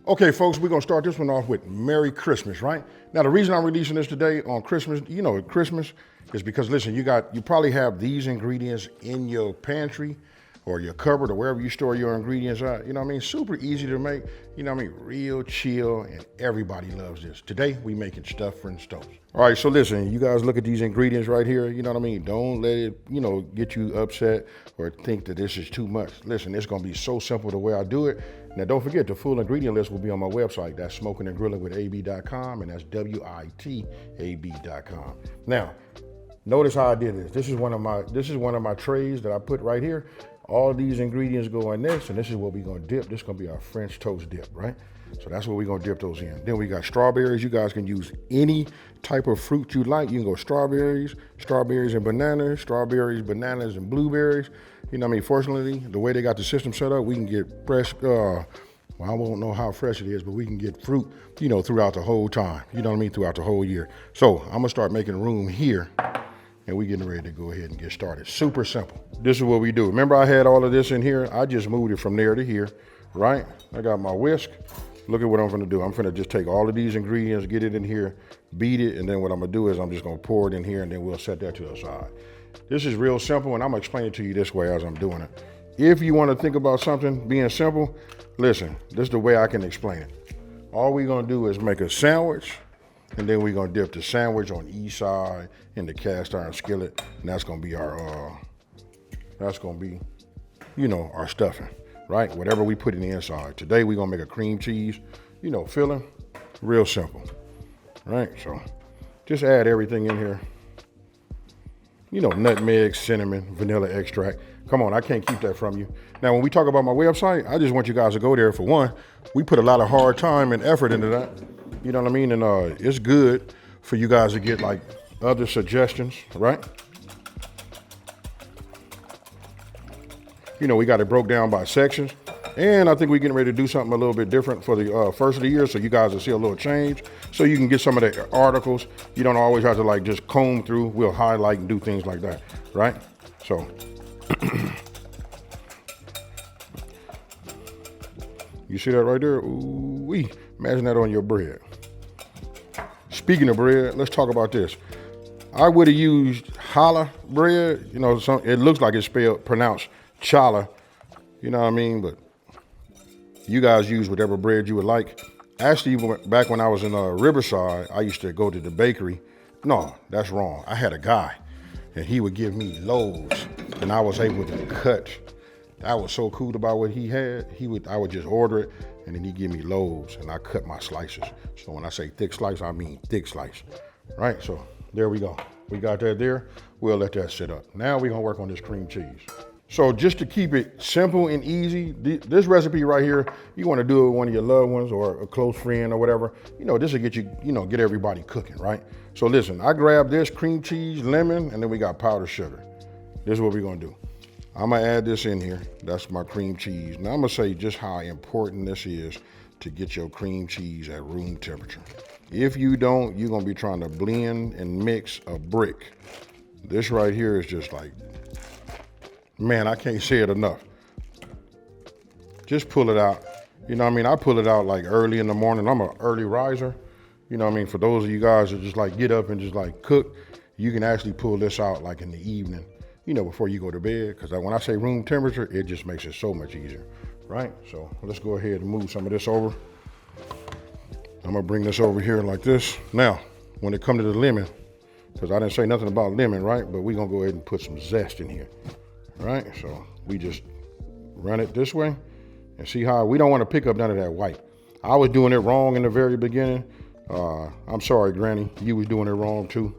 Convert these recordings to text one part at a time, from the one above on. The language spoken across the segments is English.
Okay, folks, we're gonna start this one off with Merry Christmas, right? Now, the reason I'm releasing this today on Christmas, Christmas, is because listen, you probably have these ingredients in your pantry or your cupboard or wherever you store your ingredients at. Super easy to make. Real chill, and everybody loves this. Today, we making stuffed French toast. All right, so listen, you guys look at these ingredients right here. Don't let it, get you upset or think that this is too much. Listen, it's gonna be so simple the way I do it. Now, don't forget, the full ingredient list will be on my website. That's Smokin and Grillin with AB.com, and that's WITAB.com. Now, notice how I did this. This is one of my trays that I put right here. All these ingredients go in this, and this is what we're gonna dip. This is gonna be our French toast dip, right? So that's what we're gonna dip those in. Then we got strawberries. You guys can use any type of fruit you like. You can go strawberries and bananas, strawberries, bananas, and blueberries. Fortunately, the way they got the system set up, we can get fresh, I won't know how fresh it is, but we can get fruit, throughout the whole time, throughout the whole year. So I'm gonna start making room here, and we're getting ready to go ahead and get started. Super simple. This is what we do. Remember, I had all of this in here. I just moved it from there to here, right? I got my whisk. Look at what I'm gonna do. I'm gonna just take all of these ingredients, get it in here, beat it, and then what I'm gonna do is I'm just gonna pour it in here, and then we'll set that to the side. This is real simple, and I'm gonna explain it to you this way as I'm doing it. If you wanna think about something being simple, listen, this is the way I can explain it. All we're gonna do is make a sandwich, and then we're gonna dip the sandwich on each side in the cast iron skillet, and that's gonna be our, our stuffing, right? Whatever we put in the inside. Today we're gonna make a cream cheese, filling, real simple, right? So just add everything in here. Nutmeg, cinnamon, vanilla extract. Come on, I can't keep that from you. Now, when we talk about my website, I just want you guys to go there. For one, we put a lot of hard time and effort into that. You know what I mean? And it's good for you guys to get like other suggestions, right? We got it broke down by sections. And I think we're getting ready to do something a little bit different for the first of the year, so you guys will see a little change. So you can get some of the articles. You don't always have to just comb through. We'll highlight and do things like that, right? So you see that right there? Ooh-wee. Imagine that on your bread. Speaking of bread, let's talk about this. I would have used challah bread. It looks like it's pronounced challah. You know what I mean? But you guys use whatever bread you would like. Actually, back when I was in Riverside, I used to go to the bakery. No, that's wrong. I had a guy, and he would give me loaves, and I was able to cut. That was so cool about what he had. I would just order it, and then he'd give me loaves, and I cut my slices. So when I say thick slice, I mean thick slice, right? So there we go. We got that there. We'll let that sit up. Now we're gonna work on this cream cheese. So just to keep it simple and easy, this recipe right here, you want to do it with one of your loved ones or a close friend or whatever. This will get you, get everybody cooking, right? So listen, I grabbed this cream cheese, lemon, and then we got powdered sugar. This is what we're going to do. I'm going to add this in here. That's my cream cheese. Now I'm going to say just how important this is to get your cream cheese at room temperature. If you don't, you're going to be trying to blend and mix a brick. This right here is just like, man, I can't say it enough. Just pull it out. I pull it out like early in the morning. I'm an early riser. For those of you guys that just get up and just cook, you can actually pull this out like in the evening, before you go to bed. Because when I say room temperature, it just makes it so much easier, right? So let's go ahead and move some of this over. I'm gonna bring this over here like this. Now, when it comes to the lemon, because I didn't say nothing about lemon, right? But we're gonna go ahead and put some zest in here. Right, so we just run it this way and see how we don't want to pick up none of that white. I was doing it wrong in the very beginning. I'm sorry, Granny, you was doing it wrong too.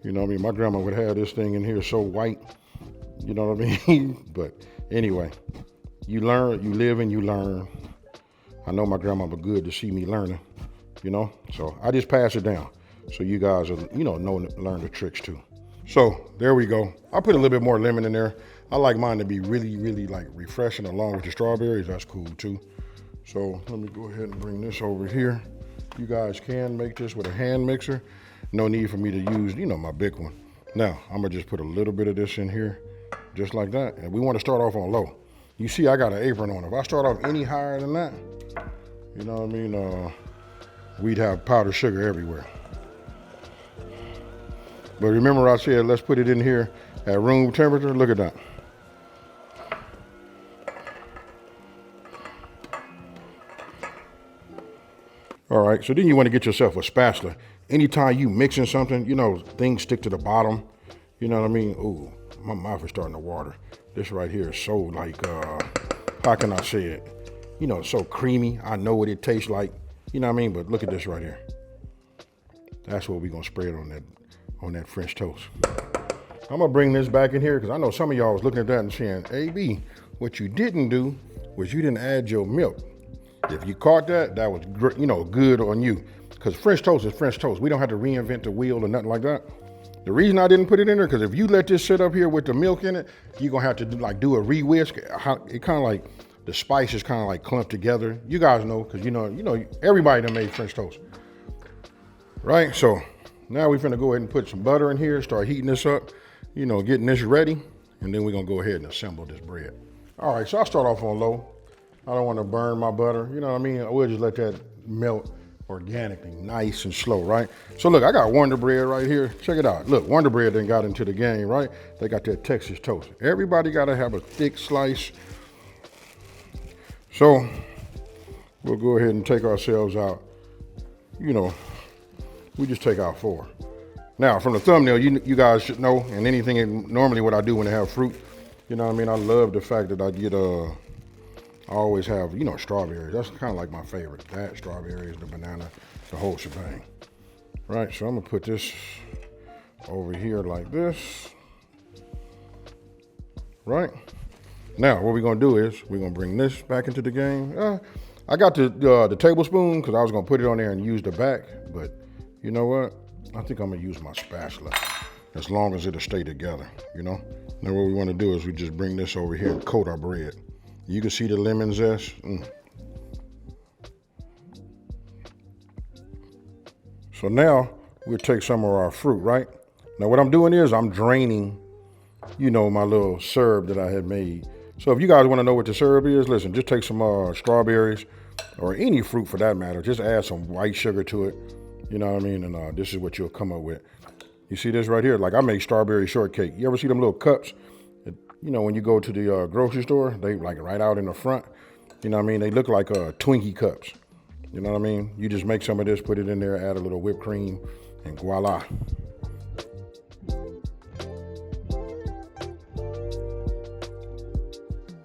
My grandma would have this thing in here so white, you know what I mean? But anyway, you learn, you live and you learn. I know my grandma was good to see me learning, so I just pass it down so you guys will, learn the tricks too. So there we go. I put a little bit more lemon in there. I like mine to be really, really refreshing along with the strawberries. That's cool too. So let me go ahead and bring this over here. You guys can make this with a hand mixer. No need for me to use, my big one. Now, I'm gonna just put a little bit of this in here, just like that. And we wanna start off on low. You see, I got an apron on. If I start off any higher than that, You know what I mean? We'd have powdered sugar everywhere. But remember I said, let's put it in here at room temperature. Look at that. All right, so then you want to get yourself a spatula. Anytime you mixing something, you know, things stick to the bottom. You know what I mean? Ooh, my mouth is starting to water. This right here is so like, how can I say it? You know, so creamy. I know what it tastes like. You know what I mean? But look at this right here. That's what we're gonna spread on that French toast. I'm gonna bring this back in here because I know some of y'all was looking at that and saying, AB, what you didn't do was you didn't add your milk. If you caught that, that was good on you. Because French toast is French toast. We don't have to reinvent the wheel or nothing like that. The reason I didn't put it in there, because if you let this sit up here with the milk in it, you're gonna have to do a re-whisk. It kind of like, the spice is kind of like clumped together. You guys know, because you know, everybody done made French toast. Right, so now we're gonna go ahead and put some butter in here, start heating this up, you know, getting this ready, and then we're gonna go ahead and assemble this bread. All right, so I'll start off on low. I don't want to burn my butter, you know what I mean? We'll just let that melt organically, nice and slow, right? So look, I got Wonder Bread right here. Check it out. Look, Wonder Bread then got into the game, right? They got that Texas toast. Everybody got to have a thick slice. So we'll go ahead and take ourselves out, you know, we just take out 4. Now, from the thumbnail, you guys should know, and anything, normally what I do when I have fruit, you know what I mean? I love the fact that I get, I always have, you know, strawberries. That's kind of like my favorite. That, strawberries, the banana, the whole shebang. Right, so I'm gonna put this over here like this. Right? Now, what we're gonna do is, we're gonna bring this back into the game. I got the tablespoon, because I was gonna put it on there and use the back, but you know what? I think I'm gonna use my spatula, as long as it'll stay together, you know? Now what we wanna do is we just bring this over here and coat our bread. You can see the lemon zest. So now we'll take some of our fruit, right? Now what I'm doing is I'm draining, you know, my little syrup that I had made. So if you guys want to know what the syrup is, listen, just take some strawberries or any fruit for that matter. Just add some white sugar to it. You know what I mean? And this is what you'll come up with. You see this right here? Like I make strawberry shortcake. You ever see them little cups? You know, when you go to the grocery store, they like right out in the front. You know what I mean? They look like Twinkie cups. You know what I mean? You just make some of this, put it in there, add a little whipped cream, and voila.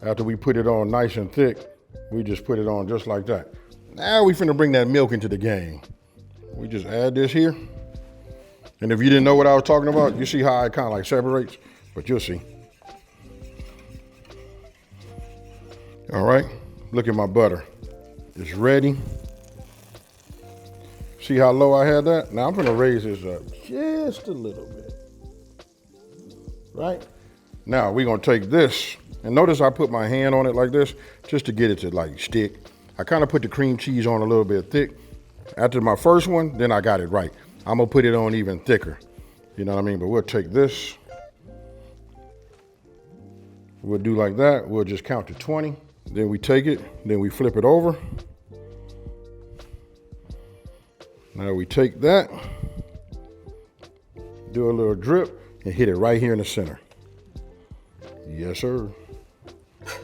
After we put it on nice and thick, we just put it on just like that. Now we finna bring that milk into the game. We just add this here. And if you didn't know what I was talking about, you see how it kind of like separates, but you'll see. All right, look at my butter. It's ready. See how low I had that? Now I'm gonna raise this up just a little bit. Right? Now we're gonna take this, and notice I put my hand on it like this, just to get it to like stick. I kind of put the cream cheese on a little bit thick. After my first one, then I got it right. I'm gonna put it on even thicker. You know what I mean? But we'll take this. We'll do like that. We'll just count to 20. Then we take it, then we flip it over. Now we take that, do a little drip, and hit it right here in the center. Yes, sir.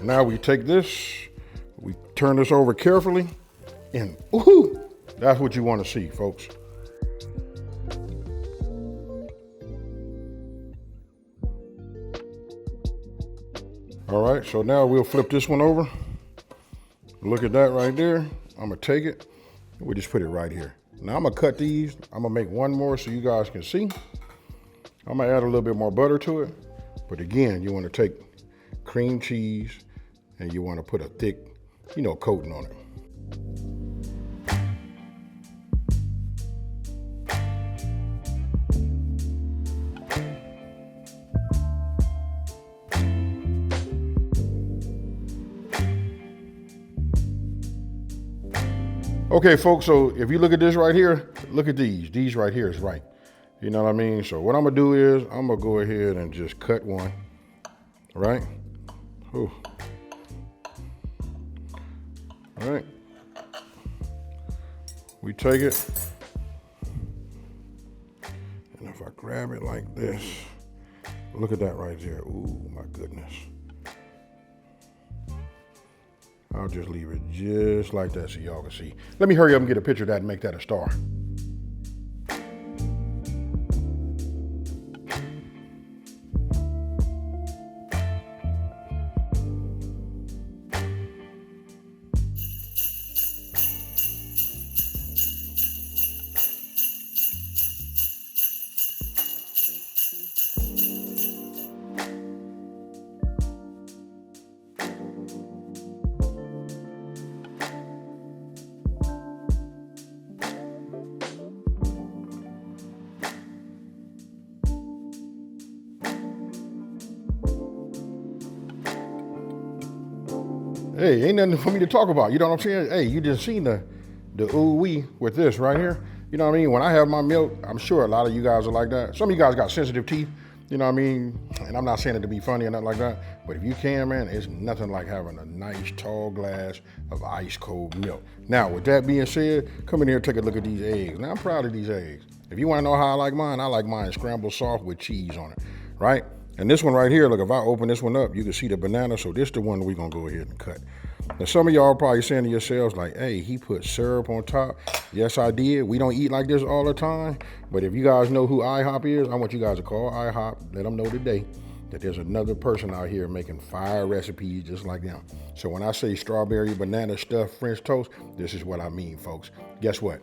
Now we take this, we turn this over carefully, and ooh, that's what you want to see, folks. All right, so now we'll flip this one over. Look at that right there. I'm gonna take it, and we just put it right here. Now I'm gonna cut these. I'm gonna make one more so you guys can see. I'm gonna add a little bit more butter to it. But again, you wanna take cream cheese and you wanna put a thick, you know, coating on it. Okay, folks, so if you look at this right here, look at these. These right here is right. You know what I mean? So what I'm gonna do is I'm gonna go ahead and just cut one, right? Ooh. All right. We take it, and if I grab it like this, look at that right there. Ooh, my goodness. I'll just leave it just like that so y'all can see. Let me hurry up and get a picture of that and make that a star. Hey, ain't nothing for me to talk about. You know what I'm saying? Hey, you just seen the ooh-wee with this right here. You know what I mean? When I have my milk, I'm sure a lot of you guys are like that. Some of you guys got sensitive teeth. You know what I mean? And I'm not saying it to be funny or nothing like that. But if you can, man, it's nothing like having a nice tall glass of ice cold milk. Now, with that being said, come in here and take a look at these eggs. Now, I'm proud of these eggs. If you want to know how I like mine scrambled soft with cheese on it, right? And this one right here, look, if I open this one up, you can see the banana. So this is the one we're going to go ahead and cut. Now, some of y'all are probably saying to yourselves like, hey, he put syrup on top. Yes, I did. We don't eat like this all the time. But if you guys know who IHOP is, I want you guys to call IHOP. Let them know today that there's another person out here making fire recipes just like them. So when I say strawberry banana stuffed French toast, this is what I mean, folks. Guess what?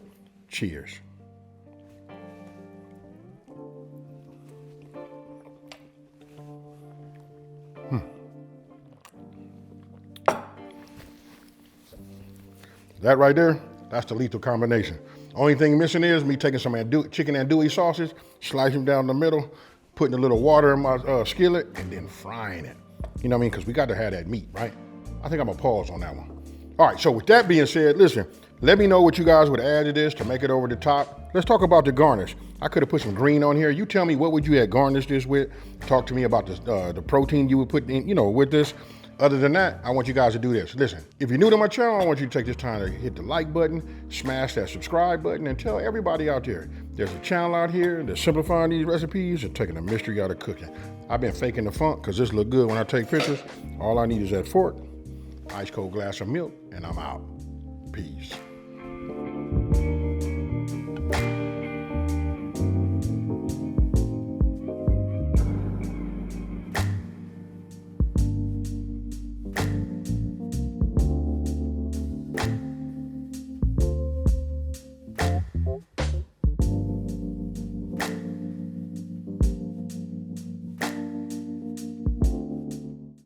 Cheers. That right there, that's the lethal combination. Only thing missing is me taking some chicken andouille sausage, slicing them down the middle, putting a little water in my skillet, and then frying it. You know what I mean? Because we got to have that meat, right? I think I'm going to pause on that one. All right, so with that being said, listen, let me know what you guys would add to this to make it over the top. Let's talk about the garnish. I could have put some green on here. You tell me, what would you have garnished this with? Talk to me about the protein you would put in, you know, with this. Other than that, I want you guys to do this. Listen, if you're new to my channel, I want you to take this time to hit the like button, smash that subscribe button, and tell everybody out there, there's a channel out here that's simplifying these recipes and taking the mystery out of cooking. I've been faking the funk because this look good when I take pictures. All I need is that fork, ice cold glass of milk, and I'm out. Peace.